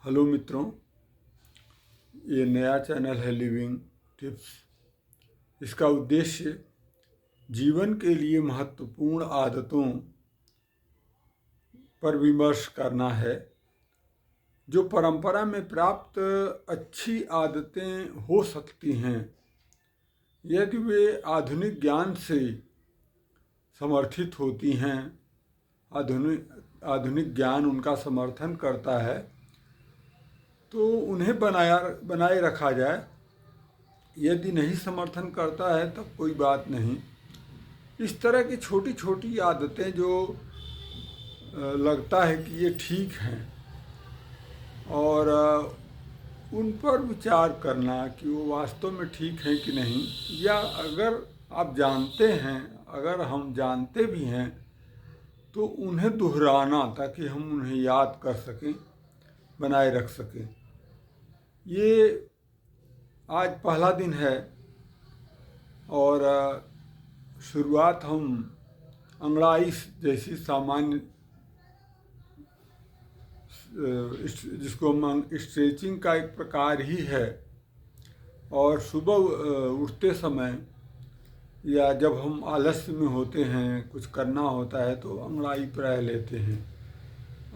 Hello मित्रों, ये नया चैनल है लिविंग टिप्स। इसका उद्देश्य जीवन के लिए महत्वपूर्ण आदतों पर विमर्श करना है जो परंपरा में प्राप्त अच्छी आदतें हो सकती हैं यदि वे आधुनिक ज्ञान से समर्थित होती हैं। आधुनिक ज्ञान उनका समर्थन करता है तो उन्हें बनाए रखा जाए। यदि नहीं समर्थन करता है तब कोई बात नहीं। इस तरह की छोटी छोटी आदतें जो लगता है कि ये ठीक हैं और उन पर विचार करना कि वो वास्तव में ठीक है कि नहीं, या अगर आप जानते हैं, अगर हम जानते भी हैं तो उन्हें दोहराना ताकि हम उन्हें याद कर सकें, बनाए रख सकें। ये आज पहला दिन है और शुरुआत हम अंगड़ाई जैसी सामान्य जिसको हम स्ट्रेचिंग का एक प्रकार ही है, और सुबह उठते समय या जब हम आलस्य में होते हैं, कुछ करना होता है तो अंगड़ाई प्राय लेते हैं।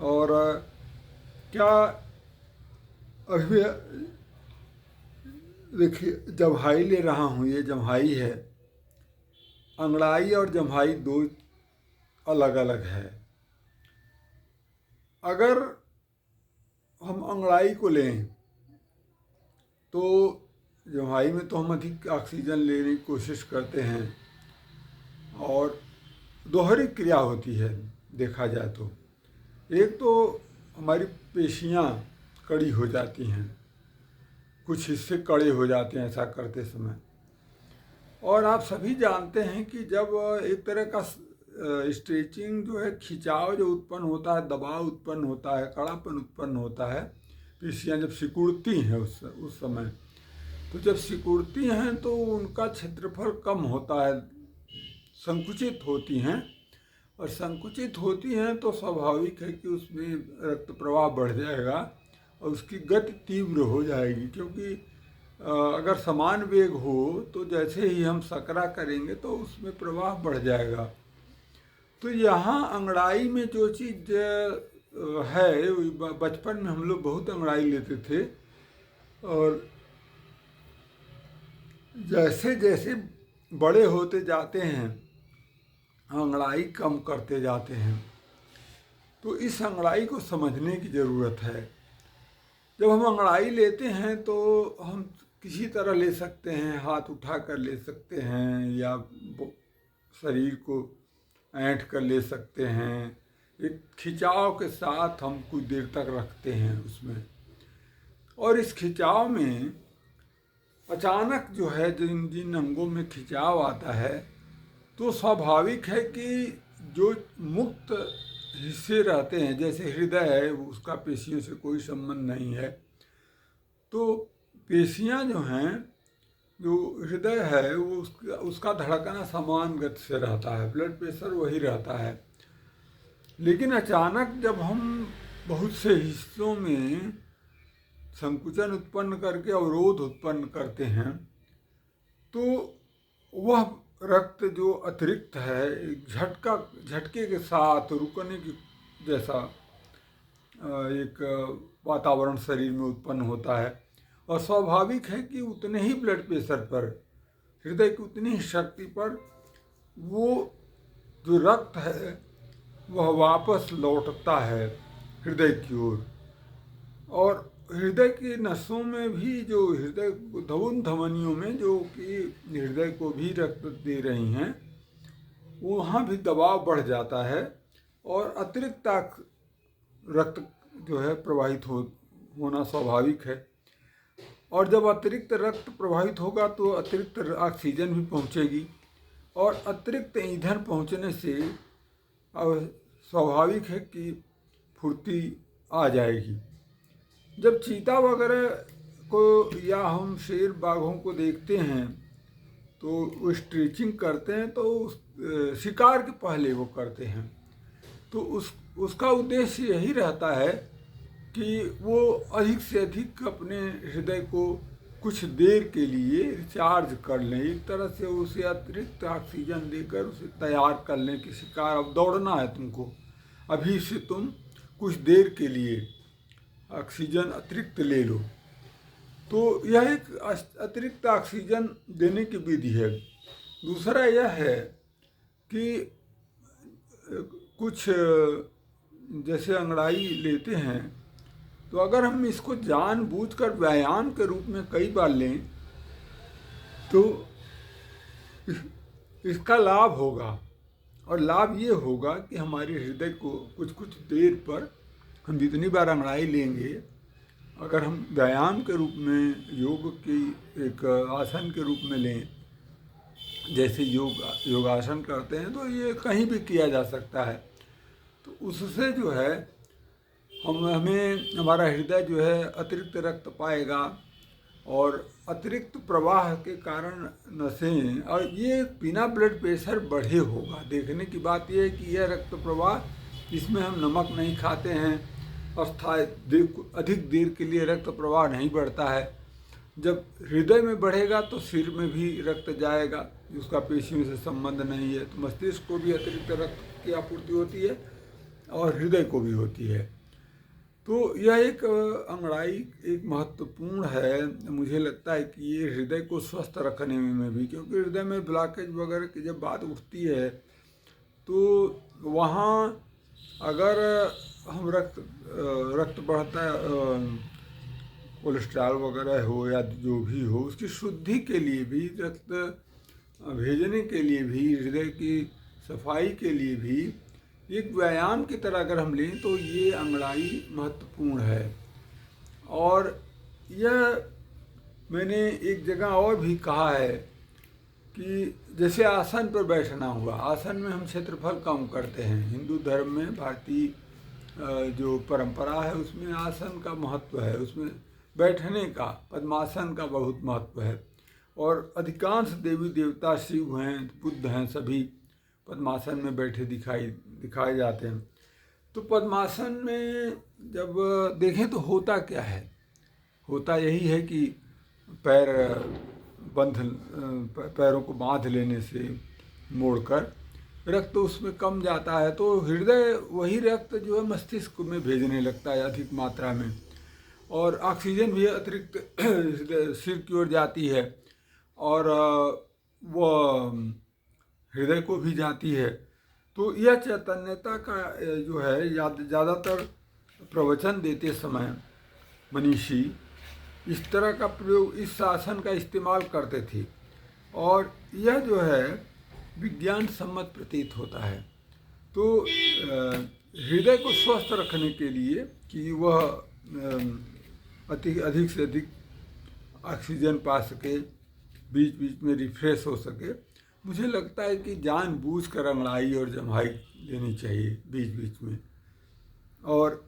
और क्या अभी देखिए, जम्हाई ले रहा हूँ, ये जम्हाई है। अंगड़ाई और जम्हाई दो अलग अलग है। अगर हम अंगड़ाई को लें तो जम्हाई में तो हम अधिक ऑक्सीजन लेने की कोशिश करते हैं और दोहरी क्रिया होती है। देखा जाए तो एक तो हमारी पेशियां कड़ी हो जाती हैं, कुछ हिस्से कड़े हो जाते हैं ऐसा करते समय। और आप सभी जानते हैं कि जब एक तरह का स्ट्रेचिंग जो है, खिंचाव जो उत्पन्न होता है, दबाव उत्पन्न होता है, कड़ापन उत्पन्न होता है, पेशियां जब सिकुड़ती हैं उस समय, तो जब सिकुड़ती हैं तो उनका क्षेत्रफल कम होता है, संकुचित होती हैं। और संकुचित होती हैं तो स्वाभाविक है कि उसमें रक्त प्रवाह बढ़ जाएगा और उसकी गति तीव्र हो जाएगी, क्योंकि अगर समान वेग हो तो जैसे ही हम सकरा करेंगे तो उसमें प्रवाह बढ़ जाएगा। तो यहाँ अंगड़ाई में जो चीज़ है, बचपन में हम लोग बहुत अंगड़ाई लेते थे और जैसे जैसे बड़े होते जाते हैं अंगड़ाई कम करते जाते हैं। तो इस अंगड़ाई को समझने की ज़रूरत है। जब हम अंगड़ाई लेते हैं तो हम किसी तरह ले सकते हैं, हाथ उठा कर ले सकते हैं या शरीर को ऐंठ कर ले सकते हैं। एक खिंचाव के साथ हम कुछ देर तक रखते हैं उसमें, और इस खिंचाव में अचानक जो है जिन जिन अंगों में खिंचाव आता है तो स्वाभाविक है कि जो मुक्त हिस्से रहते हैं, जैसे हृदय है, उसका पेशियों से कोई संबंध नहीं है, तो पेशियां जो हैं, जो हृदय है वो उसका धड़कना समान गति से रहता है, ब्लड प्रेशर वही रहता है। लेकिन अचानक जब हम बहुत से हिस्सों में संकुचन उत्पन्न करके अवरोध उत्पन्न करते हैं तो वह रक्त जो अतिरिक्त है, झटके के साथ रुकने की जैसा एक वातावरण शरीर में उत्पन्न होता है। और स्वाभाविक है कि उतने ही ब्लड प्रेशर पर, हृदय की उतनी ही शक्ति पर वो जो रक्त है वह वापस लौटता है हृदय की ओर। और हृदय की नसों में भी, जो हृदय उन धमनियों में जो कि हृदय को भी रक्त दे रही हैं, वहाँ भी दबाव बढ़ जाता है और अतिरिक्त रक्त जो है प्रवाहित होना स्वाभाविक है। और जब अतिरिक्त रक्त प्रवाहित होगा तो अतिरिक्त ऑक्सीजन भी पहुँचेगी, और अतिरिक्त ईंधन पहुँचने से स्वाभाविक है कि फुर्ती आ जाएगी। जब चीता वगैरह को या हम शेर बाघों को देखते हैं तो वो स्ट्रेचिंग करते हैं, तो शिकार के पहले वो करते हैं। तो उसका उद्देश्य यही रहता है कि वो अधिक से अधिक अपने हृदय को कुछ देर के लिए रिचार्ज कर लें, एक तरह से उसे अतिरिक्त ऑक्सीजन देकर उसे तैयार कर लें कि शिकार अब दौड़ना है तुमको, अभी से तुम कुछ देर के लिए ऑक्सीजन अतिरिक्त ले लो। तो यह एक अतिरिक्त ऑक्सीजन देने की विधि है। दूसरा यह है कि कुछ जैसे अंगड़ाई लेते हैं, तो अगर हम इसको जानबूझकर व्यायाम के रूप में कई बार लें तो इसका लाभ होगा, और लाभ ये होगा कि हमारे हृदय को कुछ कुछ देर पर हम जितनी बार अंगड़ाई लेंगे, अगर हम व्यायाम के रूप में योग की एक आसन के रूप में लें, जैसे योगासन करते हैं, तो ये कहीं भी किया जा सकता है। तो उससे जो है हमें हमारा हृदय जो है अतिरिक्त रक्त पाएगा, और अतिरिक्त प्रवाह के कारण नसें, और ये बिना ब्लड प्रेशर बढ़े होगा। देखने की बात यह है कि यह रक्त प्रवाह, इसमें हम नमक नहीं खाते हैं, अस्थायी अधिक देर के लिए रक्त प्रवाह नहीं बढ़ता है। जब हृदय में बढ़ेगा तो सिर में भी रक्त जाएगा, जिसका पेशियों से संबंध नहीं है। तो मस्तिष्क को भी अतिरिक्त रक्त की आपूर्ति होती है और हृदय को भी होती है। तो यह एक अंगड़ाई एक महत्वपूर्ण है। मुझे लगता है कि ये हृदय को स्वस्थ रखने में भी, क्योंकि हृदय में ब्लॉकेज वगैरह की जब बात उठती है तो वहाँ अगर हम रक्त बढ़ता है, कोलेस्ट्रॉल वगैरह हो या जो भी हो, उसकी शुद्धि के लिए भी, रक्त भेजने के लिए भी, हृदय की सफाई के लिए भी एक व्यायाम की तरह अगर हम लें तो ये अंगड़ाई महत्वपूर्ण है। और यह मैंने एक जगह और भी कहा है कि जैसे आसन पर बैठना हुआ, आसन में हम क्षेत्रफल कम करते हैं। हिंदू धर्म में, भारतीय जो परंपरा है उसमें आसन का महत्व है, उसमें बैठने का, पद्मासन का बहुत महत्व है। और अधिकांश देवी देवता, शिव हैं, बुद्ध हैं, सभी पद्मासन में बैठे दिखाए जाते हैं। तो पद्मासन में जब देखें तो होता क्या है, होता यही है कि पैरों को बांध लेने से मोड़कर रक्त उसमें कम जाता है, तो हृदय वही रक्त जो है मस्तिष्क में भेजने लगता है अधिक मात्रा में, और ऑक्सीजन भी अतिरिक्त सिर की ओर जाती है, और वो हृदय को भी जाती है। तो यह चैतन्यता का जो है, ज़्यादातर प्रवचन देते समय मनीषी इस तरह का प्रयोग, इस आसन का इस्तेमाल करते थे, और यह जो है विज्ञान सम्मत प्रतीत होता है। तो हृदय को स्वस्थ रखने के लिए कि वह अधिक से अधिक ऑक्सीजन पा सके, बीच बीच में रिफ्रेश हो सके, मुझे लगता है कि जानबूझकर अंगड़ाई और जम्हाई लेनी चाहिए बीच बीच में। और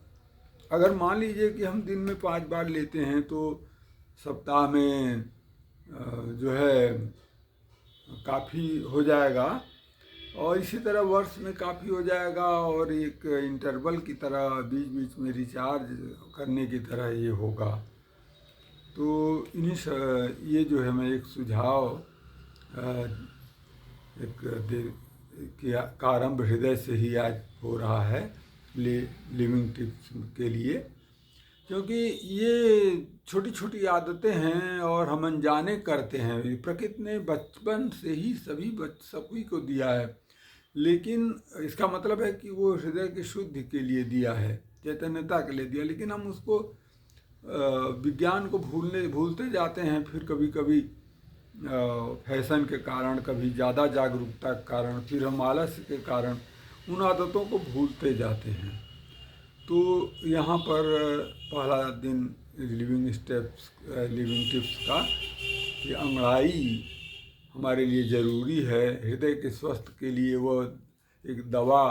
अगर मान लीजिए कि हम दिन में 5 बार लेते हैं तो सप्ताह में जो है काफ़ी हो जाएगा, और इसी तरह वर्ष में काफ़ी हो जाएगा, और एक इंटरवल की तरह बीच बीच में रिचार्ज करने की तरह ये होगा। तो ये जो है मैं एक सुझाव का आरंभ हृदय से ही आज हो रहा है लिविंग टिप्स के लिए, क्योंकि ये छोटी छोटी आदतें हैं और हम अनजाने करते हैं। प्रकृति ने बचपन से ही सभी को दिया है, लेकिन इसका मतलब है कि वो हृदय की शुद्धि के लिए दिया है, चैतन्यता के लिए दिया, लेकिन हम उसको विज्ञान को भूलते जाते हैं। फिर कभी कभी फैशन के कारण, कभी ज़्यादा जागरूकता के कारण, फिर हम आलस्य के कारण उन आदतों को भूलते जाते हैं। तो यहाँ पर पहला दिन लिविंग टिप्स का कि अंगड़ाई हमारे लिए ज़रूरी है, हृदय के स्वस्थ के लिए वो एक दवा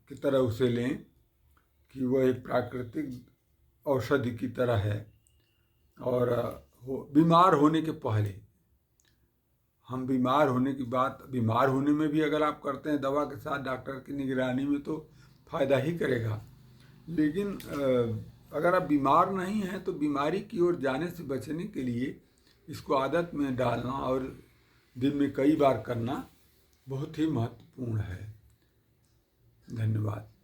की तरह उसे लें कि वह एक प्राकृतिक औषधि की तरह है। और बीमार होने के पहले, हम बीमार होने की बात, बीमार होने में भी अगर आप करते हैं दवा के साथ डॉक्टर की निगरानी में, तो फ़ायदा ही करेगा। लेकिन अगर आप बीमार नहीं हैं तो बीमारी की ओर जाने से बचने के लिए इसको आदत में डालना और दिन में कई बार करना बहुत ही महत्वपूर्ण है। धन्यवाद।